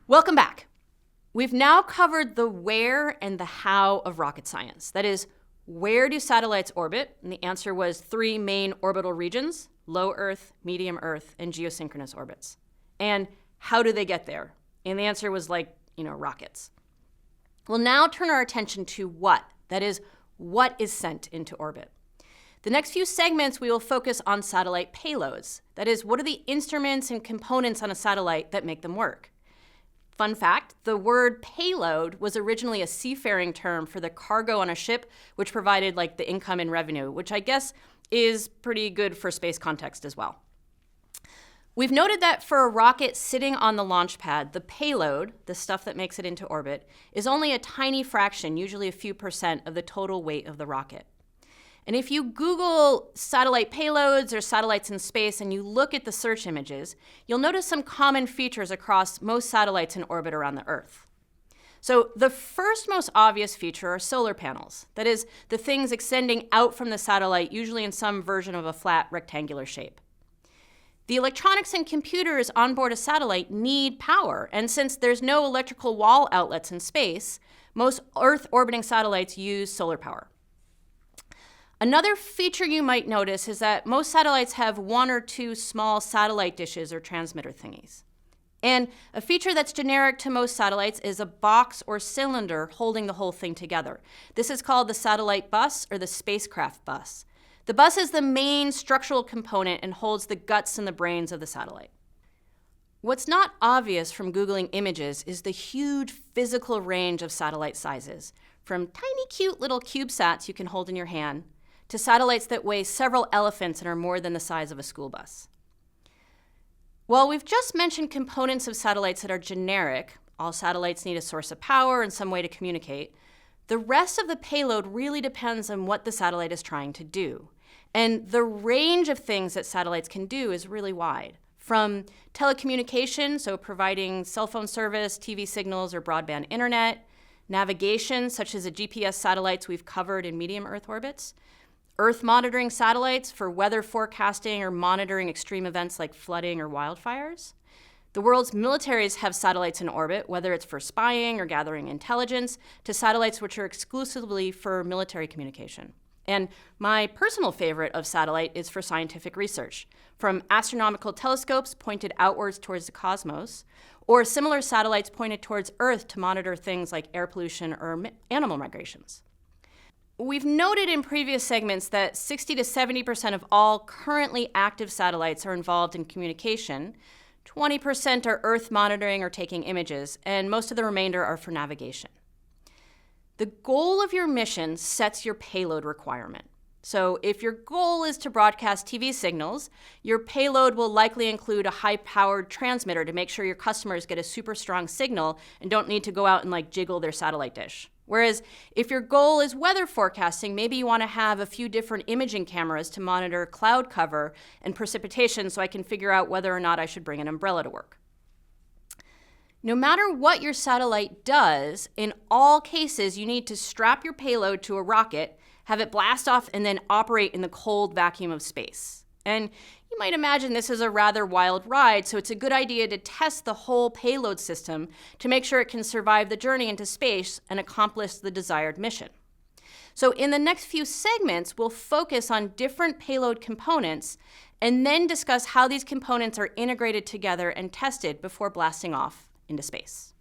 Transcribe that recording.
Welcome back. We've now covered the where and the how of rocket science. That is, where do satellites orbit? And the answer was 3 main orbital regions: low Earth, medium Earth, and geosynchronous orbits. And how do they get there? And the answer was rockets. We'll now turn our attention to what. That is, what is sent into orbit. The next few segments, we will focus on satellite payloads. That is, what are the instruments and components on a satellite that make them work? Fun fact, the word payload was originally a seafaring term for the cargo on a ship, which provided the income and revenue, which I guess is pretty good for space context as well. We've noted that for a rocket sitting on the launch pad, the payload, the stuff that makes it into orbit, is only a tiny fraction, usually a few percent, of the total weight of the rocket. And if you Google satellite payloads or satellites in space and you look at the search images, you'll notice some common features across most satellites in orbit around the Earth. So the first most obvious feature are solar panels. That is, the things extending out from the satellite, usually in some version of a flat rectangular shape. The electronics and computers on board a satellite need power, and since there's no electrical wall outlets in space, most Earth-orbiting satellites use solar power. Another feature you might notice is that most satellites have 1 or 2 small satellite dishes or transmitter thingies. And a feature that's generic to most satellites is a box or cylinder holding the whole thing together. This is called the satellite bus or the spacecraft bus. The bus is the main structural component and holds the guts and the brains of the satellite. What's not obvious from Googling images is the huge physical range of satellite sizes, from tiny cute little CubeSats you can hold in your hand, to satellites that weigh several elephants and are more than the size of a school bus. While we've just mentioned components of satellites that are generic, all satellites need a source of power and some way to communicate, the rest of the payload really depends on what the satellite is trying to do. And the range of things that satellites can do is really wide. From telecommunication, so providing cell phone service, TV signals, or broadband internet, navigation, such as the GPS satellites we've covered in medium Earth orbits, Earth monitoring satellites for weather forecasting or monitoring extreme events like flooding or wildfires. The world's militaries have satellites in orbit, whether it's for spying or gathering intelligence, to satellites which are exclusively for military communication. And my personal favorite of satellite is for scientific research, from astronomical telescopes pointed outwards towards the cosmos, or similar satellites pointed towards Earth to monitor things like air pollution or animal migrations. We've noted in previous segments that 60 to 70% of all currently active satellites are involved in communication, 20% are Earth monitoring or taking images, and most of the remainder are for navigation. The goal of your mission sets your payload requirement. So if your goal is to broadcast TV signals, your payload will likely include a high-powered transmitter to make sure your customers get a super strong signal and don't need to go out and jiggle their satellite dish. Whereas if your goal is weather forecasting, maybe you want to have a few different imaging cameras to monitor cloud cover and precipitation so I can figure out whether or not I should bring an umbrella to work. No matter what your satellite does, in all cases, you need to strap your payload to a rocket, have it blast off, and then operate in the cold vacuum of space. And you might imagine this is a rather wild ride, so it's a good idea to test the whole payload system to make sure it can survive the journey into space and accomplish the desired mission. So in the next few segments, we'll focus on different payload components and then discuss how these components are integrated together and tested before blasting off into space.